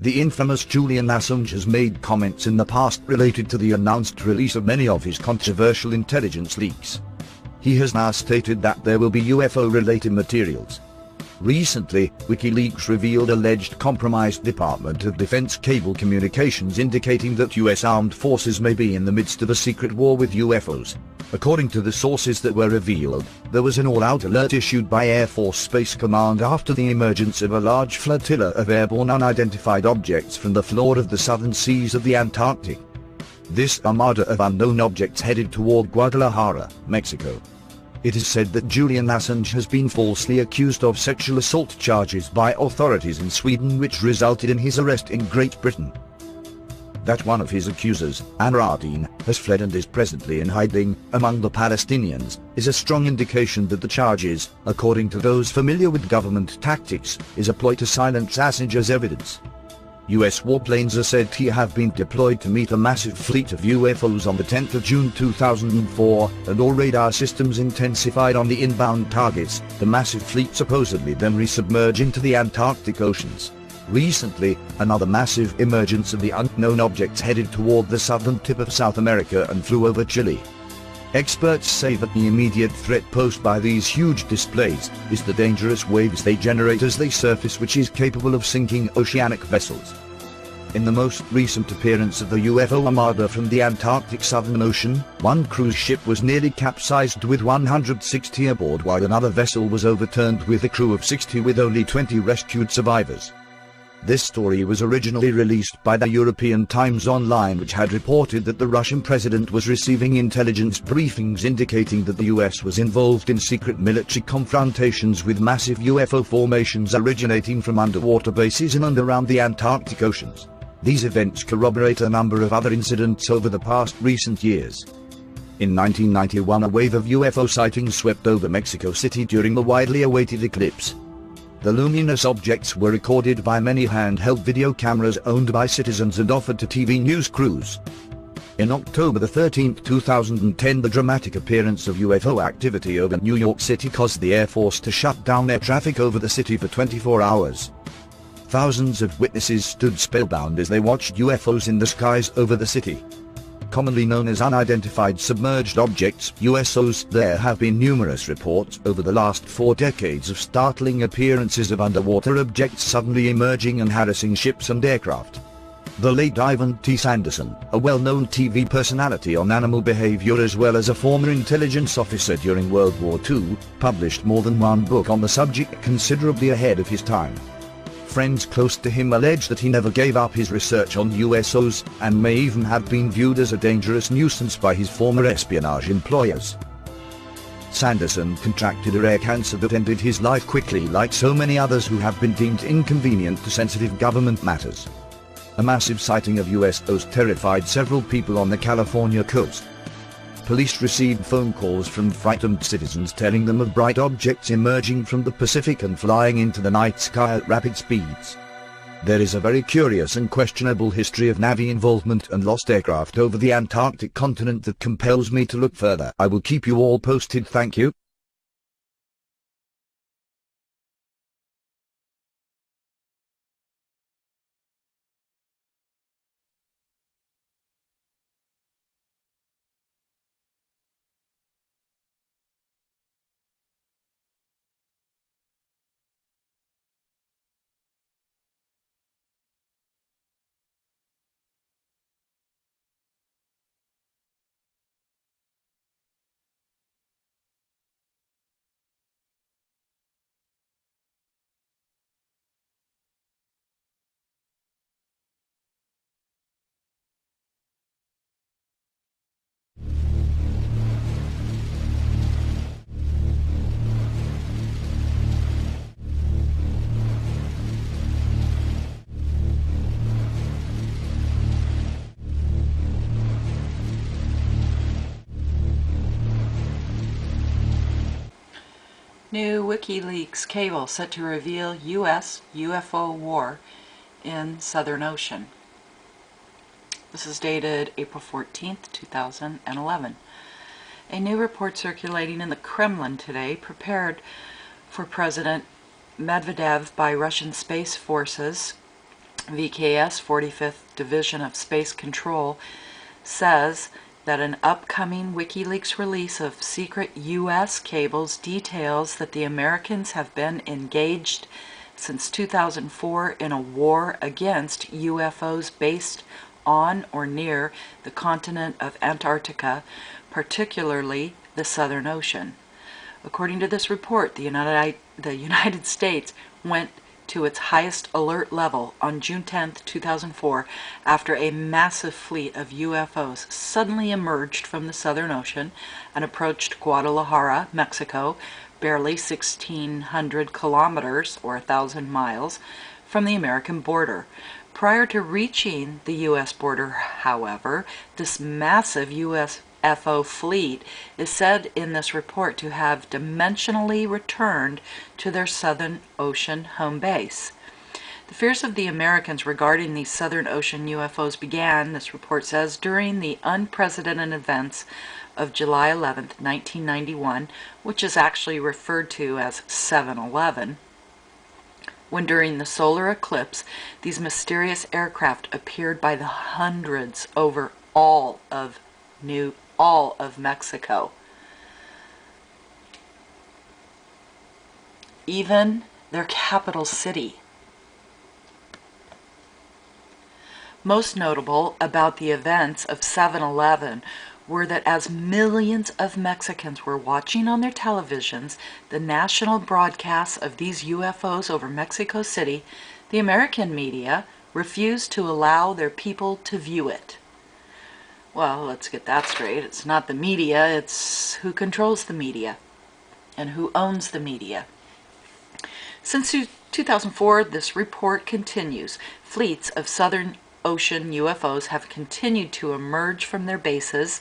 The infamous Julian Assange has made comments in the past related to the announced release of many of his controversial intelligence leaks. He has now stated that there will be UFO-related materials. Recently, Wikileaks revealed alleged compromised Department of Defense cable communications indicating that US armed forces may be in the midst of a secret war with UFOs. According to the sources that were revealed, there was an all-out alert issued by Air Force Space Command after the emergence of a large flotilla of airborne unidentified objects from the floor of the southern seas of the Antarctic. This armada of unknown objects headed toward Guadalajara, Mexico. It is said that Julian Assange has been falsely accused of sexual assault charges by authorities in Sweden, which resulted in his arrest in Great Britain. That one of his accusers, Anradine, has fled and is presently in hiding among the Palestinians, is a strong indication that the charges, according to those familiar with government tactics, is a ploy to silence Assange's evidence. US warplanes are said to have been deployed to meet a massive fleet of UFOs on the 10th of June 2004, and all radar systems intensified on the inbound targets. The massive fleet supposedly then resubmerged into the Antarctic oceans. Recently, another massive emergence of the unknown objects headed toward the southern tip of South America and flew over Chile. Experts say that the immediate threat posed by these huge displays is the dangerous waves they generate as they surface, which is capable of sinking oceanic vessels. In the most recent appearance of the UFO armada from the Antarctic Southern Ocean, one cruise ship was nearly capsized with 160 aboard, while another vessel was overturned with a crew of 60 with only 20 rescued survivors. This story was originally released by the European Times Online, which had reported that the Russian president was receiving intelligence briefings indicating that the US was involved in secret military confrontations with massive UFO formations originating from underwater bases in and around the Antarctic oceans. These events corroborate a number of other incidents over the past recent years. In 1991, a wave of UFO sightings swept over Mexico City during the widely awaited eclipse. The luminous objects were recorded by many handheld video cameras owned by citizens and offered to TV news crews. In October 13, 2010, the dramatic appearance of UFO activity over New York City caused the Air Force to shut down air traffic over the city for 24 hours. Thousands of witnesses stood spellbound as they watched UFOs in the skies over the city. Commonly known as unidentified submerged objects, USOs, there have been numerous reports over the last 4 decades of startling appearances of underwater objects suddenly emerging and harassing ships and aircraft. The late Ivan T. Sanderson, a well-known TV personality on animal behavior as well as a former intelligence officer during World War II, published more than one book on the subject, considerably ahead of his time. Friends close to him allege that he never gave up his research on USOs, and may even have been viewed as a dangerous nuisance by his former espionage employers. Sanderson contracted a rare cancer that ended his life quickly, like so many others who have been deemed inconvenient to sensitive government matters. A massive sighting of USOs terrified several people on the California coast. Police received phone calls from frightened citizens telling them of bright objects emerging from the Pacific and flying into the night sky at rapid speeds. There is a very curious and questionable history of Navy involvement and lost aircraft over the Antarctic continent that compels me to look further. I will keep you all posted. Thank you. New Wikileaks cable set to reveal U.S. UFO war in Southern Ocean. This is dated April 14th, 2011. A new report circulating in the Kremlin today, prepared for President Medvedev by Russian space forces, VKS 45th Division of Space Control says that an upcoming WikiLeaks release of secret U.S. cables details that the Americans have been engaged since 2004 in a war against UFOs based on or near the continent of Antarctica, particularly the Southern Ocean. According to this report, the United States went to its highest alert level on June 10, 2004, after a massive fleet of UFOs suddenly emerged from the Southern Ocean and approached Guadalajara, Mexico, barely 1,600 kilometers, or 1,000 miles, from the American border. Prior to reaching the U.S. border, however, this massive U.F.O. fleet is said in this report to have dimensionally returned to their Southern Ocean home base. The fears of the Americans regarding these Southern Ocean UFOs began, this report says, during the unprecedented events of July 11, 1991, which is actually referred to as 7/11, when during the solar eclipse, these mysterious aircraft appeared by the hundreds over all of Mexico. Even their capital city. Most notable about the events of 7/11 were that as millions of Mexicans were watching on their televisions the national broadcasts of these UFOs over Mexico City, the American media refused to allow their people to view it. Well, let's get that straight. It's not the media, it's who controls the media and who owns the media. Since 2004, this report continues. Fleets of Southern Ocean UFOs have continued to emerge from their bases,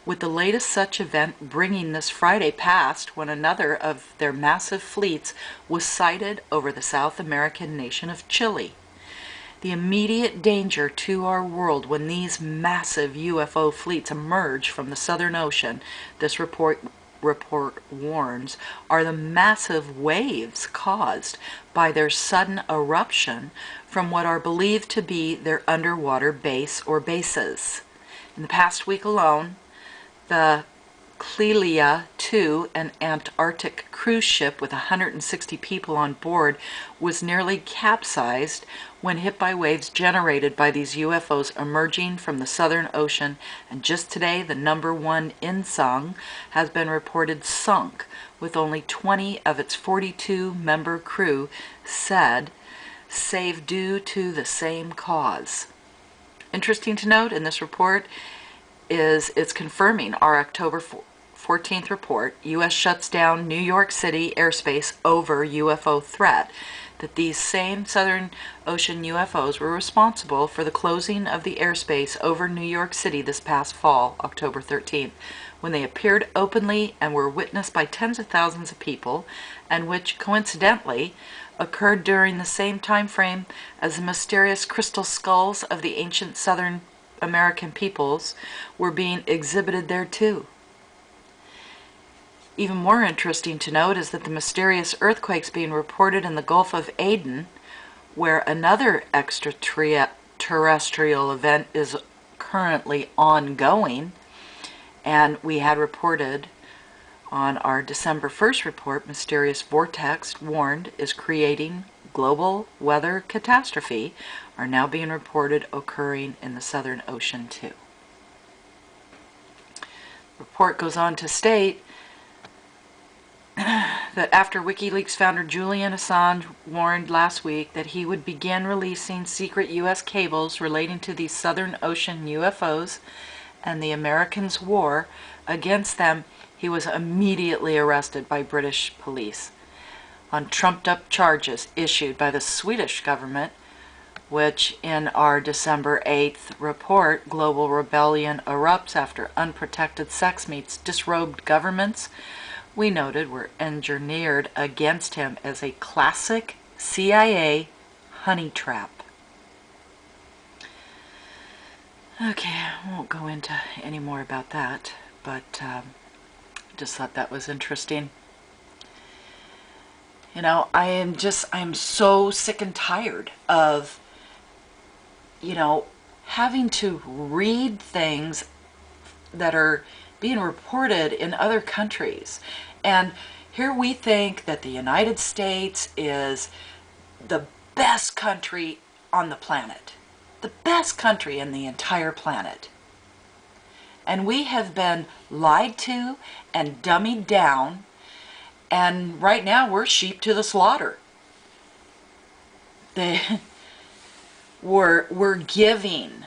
with the latest such event bringing this Friday past when another of their massive fleets was sighted over the South American nation of Chile. The immediate danger to our world when these massive UFO fleets emerge from the Southern Ocean, this report warns, are the massive waves caused by their sudden eruption from what are believed to be their underwater base or bases. In the past week alone, the Clelia II, an Antarctic cruise ship with 160 people on board, was nearly capsized when hit by waves generated by these UFOs emerging from the Southern Ocean, and just today the #1 Insung has been reported sunk, with only 20 of its 42-member crew saved due to the same cause. Interesting to note in this report is it's confirming our October 14th report, U.S. shuts down New York City airspace over UFO threat, that these same Southern Ocean UFOs were responsible for the closing of the airspace over New York City this past fall, October 13th, when they appeared openly and were witnessed by tens of thousands of people, and which coincidentally occurred during the same time frame as the mysterious crystal skulls of the ancient Southern American peoples were being exhibited there too. Even more interesting to note is that the mysterious earthquakes being reported in the Gulf of Aden, where another extraterrestrial event is currently ongoing, and we had reported on our December 1st report, mysterious vortex warned is creating global weather catastrophe, are now being reported occurring in the Southern Ocean too. The report goes on to state that after WikiLeaks founder Julian Assange warned last week that he would begin releasing secret U.S. cables relating to these Southern Ocean UFOs and the Americans' war against them, he was immediately arrested by British police on trumped-up charges issued by the Swedish government, which in our December 8th report, Global Rebellion Erupts After Unprotected Sex Meets Disrobed Governments, we noted were engineered against him as a classic CIA honey trap. Okay, I won't go into any more about that, but just thought that was interesting. You know, I am so sick and tired of you know, having to read things that are being reported in other countries. And here we think that the United States is the best country on the planet, the best country in the entire planet. And we have been lied to and dummied down, and right now we're sheep to the slaughter. We're giving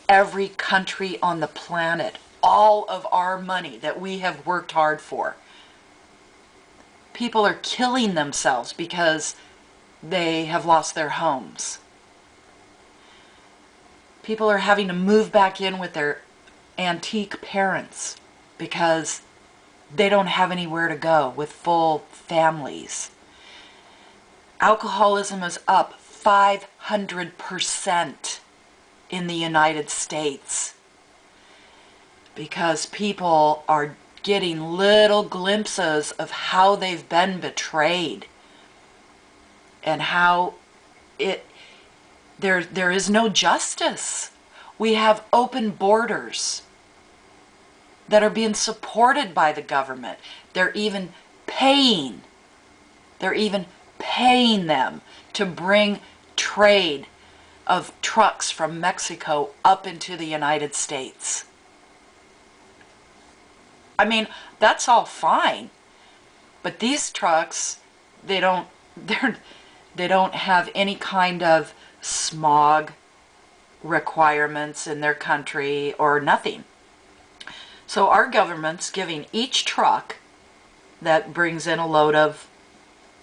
every country on the planet all of our money that we have worked hard for. People are killing themselves because they have lost their homes. People are having to move back in with their antique parents because they don't have anywhere to go with full families. Alcoholism is up 500% in the United States because people are getting little glimpses of how they've been betrayed and how there is no justice. We have open borders that are being supported by the government. They're even paying them to bring trade of trucks from Mexico up into the United States. I mean, that's all fine, but these trucks, they don't have any kind of smog requirements in their country or nothing. So our government's giving each truck that brings in a load of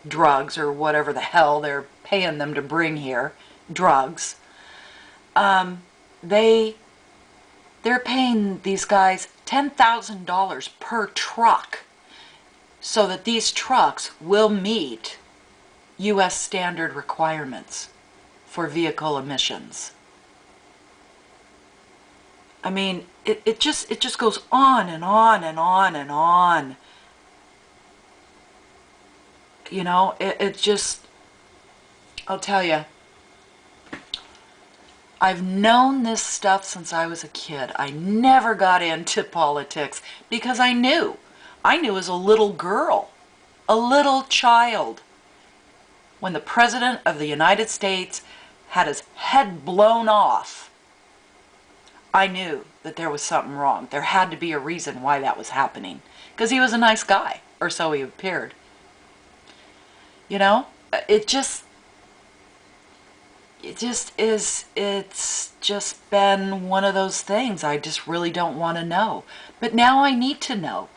drugs or whatever the hell they're paying them to bring here, drugs, they're paying these guys $10,000 per truck so that these trucks will meet U.S. standard requirements for vehicle emissions. I mean, it just goes on and on and on and on. You know, it just, I'll tell you, I've known this stuff since I was a kid. I never got into politics because I knew as a little girl, a little child, when the President of the United States had his head blown off, I knew that there was something wrong. There had to be a reason why that was happening. Because he was a nice guy, or so he appeared. You know, it's just been one of those things I just really don't want to know. But now I need to know.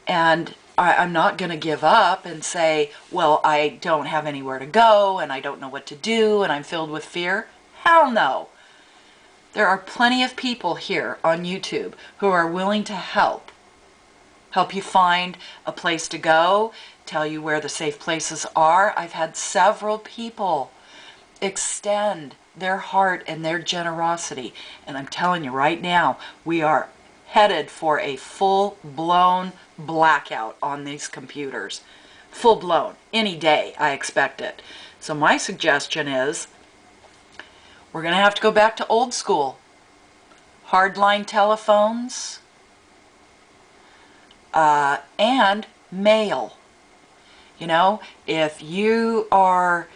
And I'm not going to give up and say, well, I don't have anywhere to go and I don't know what to do and I'm filled with fear. Hell no. There are plenty of people here on YouTube who are willing to help you find a place to go, tell you where the safe places are. I've had several people extend their heart and their generosity. And I'm telling you right now, we are headed for a full-blown blackout on these computers. Full-blown. Any day, I expect it. So my suggestion is, we're going to have to go back to old school. Hardline telephones and mail. You know, if you have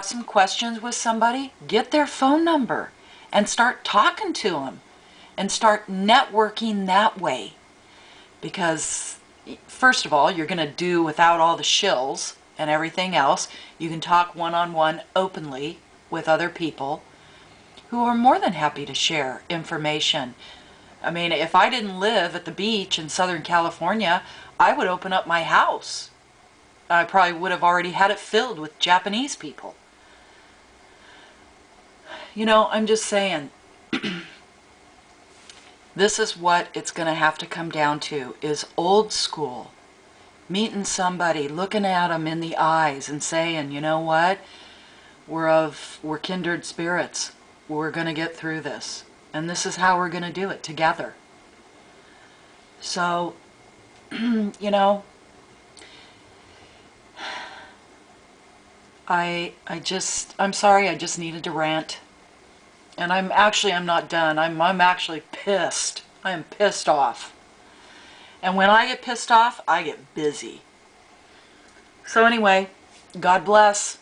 some questions with somebody, get their phone number and start talking to them and start networking that way. Because first of all, you're going to do without all the shills and everything else. You can talk one-on-one openly with other people who are more than happy to share information. I mean, if I didn't live at the beach in Southern California, I would open up my house. I probably would have already had it filled with Japanese people. You know, I'm just saying, this is what it's going to have to come down to, is old school. Meeting somebody, looking at them in the eyes and saying, you know what? We're kindred spirits. We're going to get through this. And this is how we're going to do it together. So, you know, I'm sorry, I just needed to rant. And I'm not done. I'm actually pissed. I am pissed off. And when I get pissed off, I get busy. So anyway, God bless.